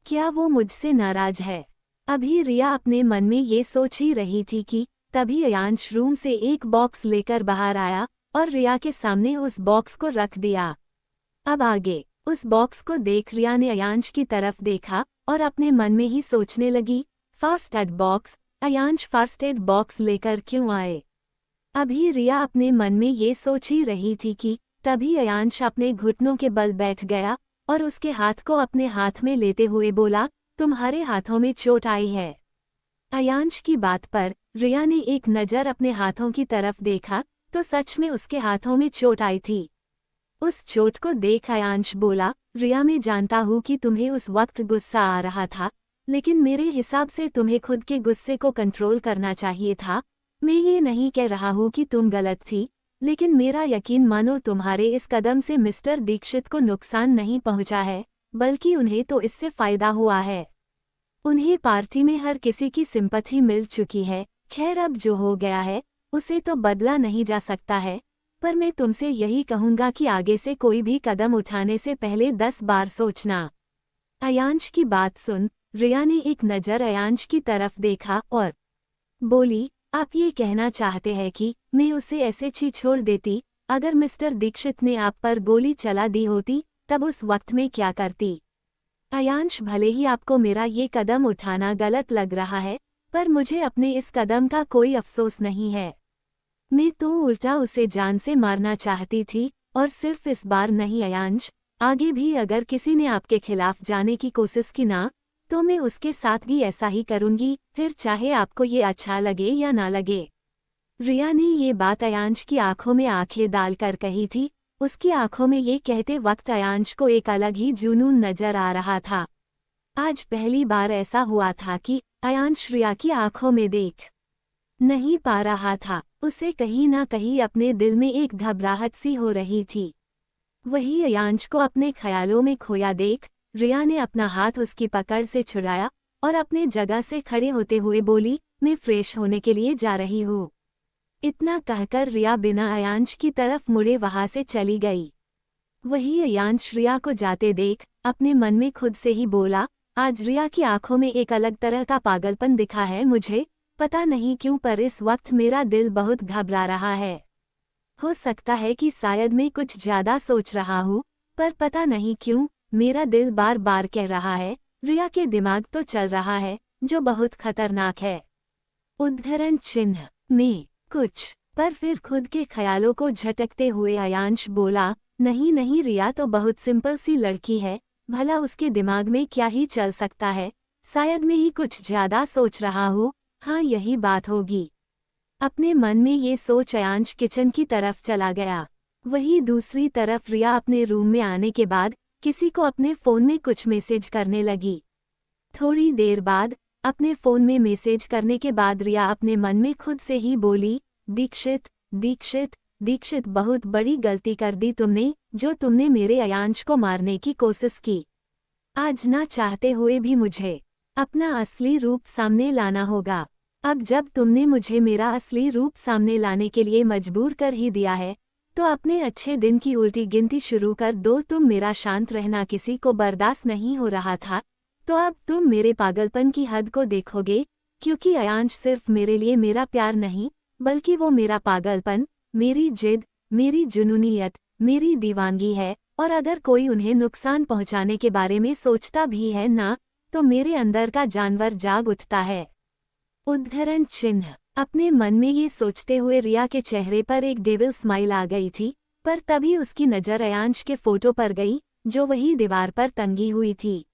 क्या वो मुझसे नाराज है? अभी रिया अपने मन में ये सोच ही रही थी कि तभी अयांश रूम से एक बॉक्स लेकर बाहर आया और रिया के सामने उस बॉक्स को रख दिया। अब आगे उस बॉक्स को देख रिया ने अयांश की तरफ देखा और अपने मन में ही सोचने लगी, first aid box, Ayansh first aid box लेकर क्यों आए? अभी रिया अपने मन में ये सोच ही रही थी कि तभी अयांश अपने घुटनों के बल बैठ गया और उसके हाथ को अपने हाथ में लेते हुए बोला, तुम्हारे हाथों में चोट आई है। अयांश की बात पर रिया ने एक नज़र अपने हाथों की तरफ देखा, तो सच में उसके हाथों में चोट आई थी। उस चोट को देख अयांश बोला, रिया मैं जानता हूँ कि तुम्हें उस वक्त गुस्सा आ रहा था, लेकिन मेरे हिसाब से तुम्हें खुद के गुस्से को कंट्रोल करना चाहिए था। मैं ये नहीं कह रहा हूँ कि तुम गलत थी, लेकिन मेरा यकीन मानो तुम्हारे इस कदम से मिस्टर दीक्षित को नुकसान नहीं पहुंचा है, बल्कि उन्हें तो इससे फायदा हुआ है। उन्हें पार्टी में हर किसी की सिंपैथी मिल चुकी है। खैर अब जो हो गया है उसे तो बदला नहीं जा सकता है, पर मैं तुमसे यही कहूंगा कि आगे से कोई भी कदम उठाने से पहले 10 बार सोचना। अयांश की बात सुन रिया ने एक नज़र अयांश की तरफ देखा और बोली, आप ये कहना चाहते हैं कि मैं उसे ऐसे छोड़ देती? अगर मिस्टर दीक्षित ने आप पर गोली चला दी होती तब उस वक्त में क्या करती? अयांश, भले ही आपको मेरा ये कदम उठाना गलत लग रहा है, पर मुझे अपने इस कदम का कोई अफसोस नहीं है। मैं तो उल्टा उसे जान से मारना चाहती थी, और सिर्फ इस बार नहीं अयांश, आगे भी अगर किसी ने आपके खिलाफ जाने की कोशिश की ना, तो मैं उसके साथ भी ऐसा ही करूंगी, फिर चाहे आपको ये अच्छा लगे या ना लगे। रिया ने ये बात अयांश की आंखों में आंखें डालकर कही थी। उसकी आंखों में ये कहते वक्त अयांश को एक अलग ही जुनून नजर आ रहा था। आज पहली बार ऐसा हुआ था कि अयांश रिया की आंखों में देख नहीं पा रहा था। उसे कहीं ना कहीं अपने दिल में एक घबराहट सी हो रही थी। वही अयांश को अपने ख्यालों में खोया देख रिया ने अपना हाथ उसकी पकड़ से छुड़ाया और अपने जगह से खड़े होते हुए बोली, मैं फ्रेश होने के लिए जा रही हूँ। इतना कहकर रिया बिना अयांश की तरफ मुड़े वहां से चली गई। वही अयांश रिया को जाते देख अपने मन में खुद से ही बोला, आज रिया की आंखों में एक अलग तरह का पागलपन दिखा है मुझे, पता नहीं क्यों पर इस वक्त मेरा दिल बहुत घबरा रहा है। हो सकता है कि शायद मैं कुछ ज्यादा सोच रहा हूँ, पर पता नहीं क्यों मेरा दिल बार बार कह रहा है रिया के दिमाग तो चल रहा है, जो बहुत खतरनाक है। उद्धरण चिन्ह में कुछ पर फिर खुद के ख्यालों को झटकते हुए अयांश बोला, नहीं नहीं, रिया तो बहुत सिंपल सी लड़की है, भला उसके दिमाग में क्या ही चल सकता है, शायद मैं ही कुछ ज्यादा सोच रहा हूँ, हाँ यही बात होगी। अपने मन में ये सोच अयांश किचन की तरफ चला गया। वही दूसरी तरफ रिया अपने रूम में आने के बाद किसी को अपने फ़ोन में कुछ मैसेज करने लगी। थोड़ी देर बाद अपने फ़ोन में मैसेज करने के बाद रिया अपने मन में खुद से ही बोली, दीक्षित दीक्षित दीक्षित, बहुत बड़ी गलती कर दी तुमने, जो तुमने मेरे अयांश को मारने की कोशिश की। आज ना चाहते हुए भी मुझे अपना असली रूप सामने लाना होगा। अब जब तुमने मुझे मेरा असली रूप सामने लाने के लिए मजबूर कर ही दिया है, तो अपने अच्छे दिन की उल्टी गिनती शुरू कर दो। तुम मेरा शांत रहना किसी को बर्दाश्त नहीं हो रहा था, तो अब तुम मेरे पागलपन की हद को देखोगे, क्योंकि अयांश सिर्फ मेरे लिए मेरा प्यार नहीं, बल्कि वो मेरा पागलपन, मेरी जिद, मेरी जुनूनियत, मेरी दीवानगी है। और अगर कोई उन्हें नुकसान पहुंचाने के बारे में सोचता भी है ना, तो मेरे अंदर का जानवर जाग उठता है। उद्धरण चिन्ह। अपने मन में ये सोचते हुए रिया के चेहरे पर एक डेविल स्माइल आ गई थी, पर तभी उसकी नज़र अयांश के फोटो पर गई, जो वही दीवार पर टंगी हुई थी।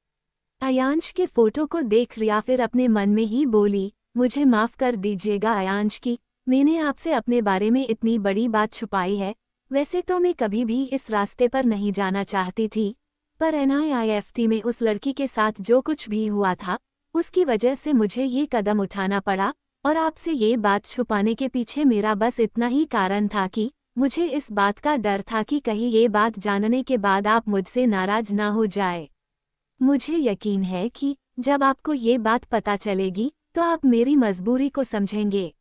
अयांश के फोटो को देख रिया फिर अपने मन में ही बोली, मुझे माफ कर दीजिएगा अयांश की, मैंने आपसे अपने बारे में इतनी बड़ी बात छुपाई है। वैसे तो मैं कभी भी इस रास्ते पर नहीं जाना चाहती थी, पर NIFT में उस लड़की के साथ जो कुछ भी हुआ था, उसकी वजह से मुझे ये कदम उठाना पड़ा, और आपसे ये बात छुपाने के पीछे मेरा बस इतना ही कारण था कि मुझे इस बात का डर था कि कहीं ये बात जानने के बाद आप मुझसे नाराज ना हो जाए। मुझे यकीन है कि जब आपको ये बात पता चलेगी तो आप मेरी मजबूरी को समझेंगे।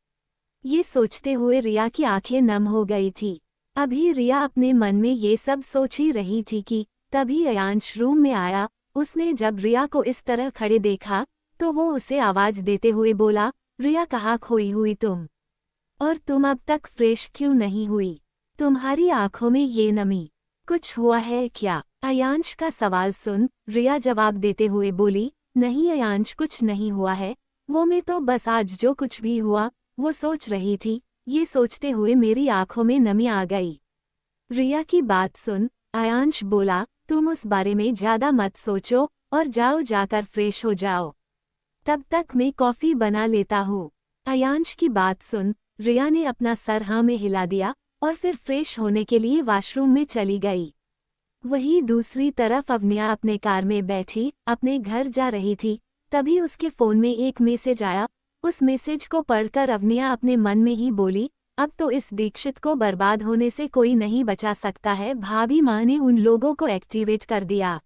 ये सोचते हुए रिया की आंखें नम हो गई थी। अभी रिया अपने मन में ये सब सोच ही रही थी कि तभी अयांश रूम में आया। उसने जब रिया को इस तरह खड़े देखा तो वो उसे आवाज देते हुए बोला, रिया कहाँ खोई हुई तुम? और तुम अब तक फ्रेश क्यों नहीं हुई? तुम्हारी आंखों में ये नमी, कुछ हुआ है क्या? अयांश का सवाल सुन रिया जवाब देते हुए बोली, नहीं अयांश, कुछ नहीं हुआ है, वो मैं तो बस आज जो कुछ भी हुआ वो सोच रही थी। ये सोचते हुए मेरी आंखों में नमी आ गई। रिया की बात सुन अयांश बोला, तुम उस बारे में ज्यादा मत सोचो और जाओ जाकर फ्रेश हो जाओ, तब तक मैं कॉफी बना लेता हूँ। अयांश की बात सुन रिया ने अपना सर हाँ में हिला दिया और फिर फ्रेश होने के लिए वॉशरूम में चली गई। वही दूसरी तरफ अवनिया अपने कार में बैठी अपने घर जा रही थी, तभी उसके फोन में एक मैसेज आया। उस मैसेज को पढ़कर अवनिया अपने मन में ही बोली, अब तो इस दीक्षित को बर्बाद होने से कोई नहीं बचा सकता है। भाभी माँ ने उन लोगों को एक्टिवेट कर दिया,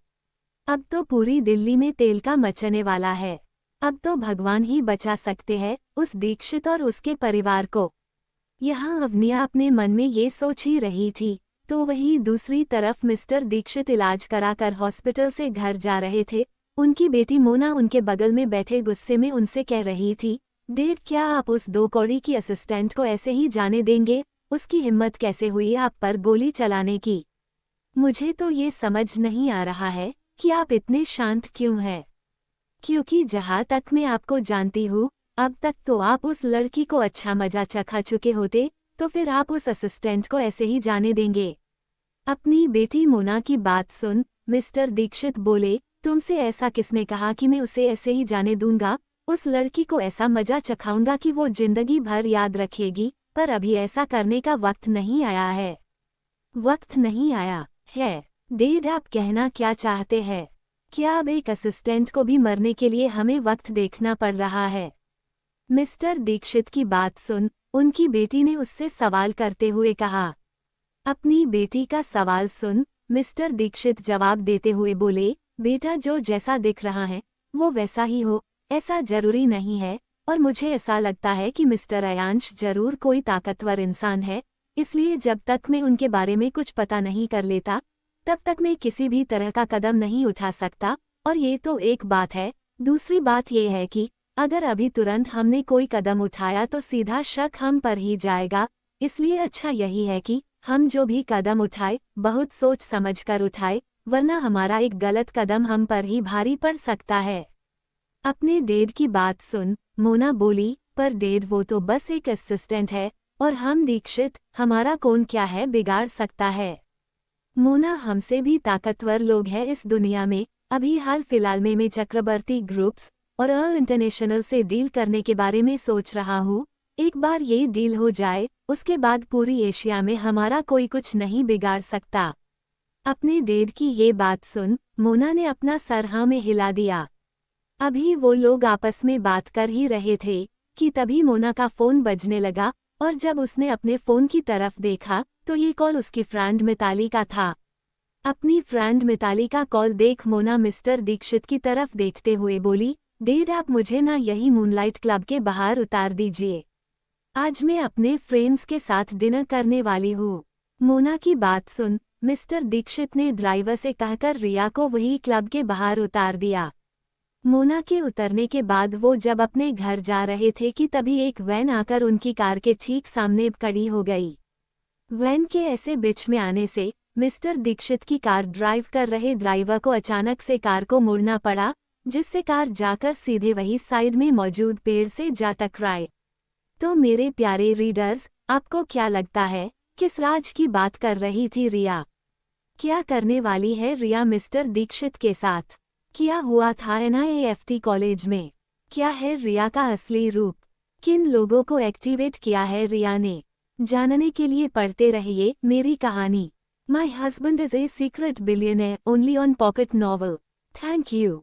अब तो पूरी दिल्ली में तेल का मचने वाला है। अब तो भगवान ही बचा सकते हैं उस दीक्षित और उसके परिवार को। यहाँ अवनिया अपने मन में ये सोच ही रही थी, तो वही दूसरी तरफ मिस्टर दीक्षित इलाज कराकर हॉस्पिटल से घर जा रहे थे। उनकी बेटी मोना उनके बगल में बैठे गुस्से में उनसे कह रही थी, डेड क्या आप उस 2 कौड़ी की असिस्टेंट को ऐसे ही जाने देंगे? उसकी हिम्मत कैसे हुई आप पर गोली चलाने की? मुझे तो ये समझ नहीं आ रहा है कि आप इतने शांत क्यों हैं, क्योंकि जहाँ तक मैं आपको जानती हूँ अब तक तो आप उस लड़की को अच्छा मजा चखा चुके होते, तो फिर आप उस असिस्टेंट को ऐसे ही जाने देंगे? अपनी बेटी मोना की बात सुन मिस्टर दीक्षित बोले, तुमसे ऐसा किसने कहा कि मैं उसे ऐसे ही जाने दूंगा? उस लड़की को ऐसा मजा चखाऊंगा कि वो जिंदगी भर याद रखेगी, पर अभी ऐसा करने का वक्त नहीं आया है। वक्त नहीं आया है? डेड आप कहना क्या चाहते हैं? क्या अब एक असिस्टेंट को भी मरने के लिए हमें वक्त देखना पड़ रहा है? मिस्टर दीक्षित की बात सुन उनकी बेटी ने उससे सवाल करते हुए कहा। अपनी बेटी का सवाल सुन मिस्टर दीक्षित जवाब देते हुए बोले, बेटा जो जैसा दिख रहा है वो वैसा ही हो, ऐसा जरूरी नहीं है। और मुझे ऐसा लगता है कि मिस्टर अयांश जरूर कोई ताकतवर इंसान है, इसलिए जब तक मैं उनके बारे में कुछ पता नहीं कर लेता तब तक मैं किसी भी तरह का कदम नहीं उठा सकता। और ये तो एक बात है। दूसरी बात ये है कि अगर अभी तुरंत हमने कोई कदम उठाया तो सीधा शक हम पर ही जाएगा, इसलिए अच्छा यही है कि हम जो भी कदम उठाए बहुत सोच समझ कर उठाए, वरना हमारा एक गलत कदम हम पर ही भारी पड़ सकता है। अपने डैड की बात सुन मोना बोली, पर डैड वो तो बस एक असिस्टेंट है और हम दीक्षित हमारा कौन क्या है बिगाड़ सकता है। मोना हमसे भी ताकतवर लोग हैं इस दुनिया में। अभी हाल फिलहाल में मैं चक्रवर्ती ग्रुप्स और इंटरनेशनल से डील करने के बारे में सोच रहा हूँ। एक बार ये डील हो जाए उसके बाद पूरी एशिया में हमारा कोई कुछ नहीं बिगाड़ सकता। अपने डैड की ये बात सुन मोना ने अपना सर हाँ में हिला दिया। अभी वो लोग आपस में बात कर ही रहे थे कि तभी मोना का फोन बजने लगा और जब उसने अपने फोन की तरफ देखा तो ये कॉल उसकी फ्रेंड मिताली का था। अपनी फ्रेंड मिताली का कॉल देख मोना मिस्टर दीक्षित की तरफ देखते हुए बोली, डैड आप मुझे ना यही मूनलाइट क्लब के बाहर उतार दीजिए, आज मैं अपने फ्रेंड्स के साथ डिनर करने वाली हूँ। मोना की बात सुन मिस्टर दीक्षित ने ड्राइवर से कहकर रिया को वही क्लब के बाहर उतार दिया। मोना के उतरने के बाद वो जब अपने घर जा रहे थे कि तभी एक वैन आकर उनकी कार के ठीक सामने खड़ी हो गई। वैन के ऐसे बीच में आने से मिस्टर दीक्षित की कार ड्राइव कर रहे ड्राइवर को अचानक से कार को मुड़ना पड़ा, जिससे कार जाकर सीधे वही साइड में मौजूद पेड़ से जा टकराए। तो मेरे प्यारे रीडर्स, आपको क्या लगता है किस राज की बात कर रही थी रिया? क्या करने वाली है रिया मिस्टर दीक्षित के साथ? क्या हुआ था NIAFT कॉलेज में? क्या है रिया का असली रूप? किन लोगों को एक्टिवेट किया है रिया ने? जानने के लिए पढ़ते रहिए मेरी कहानी। My husband is a secret billionaire only on pocket novel. Thank you.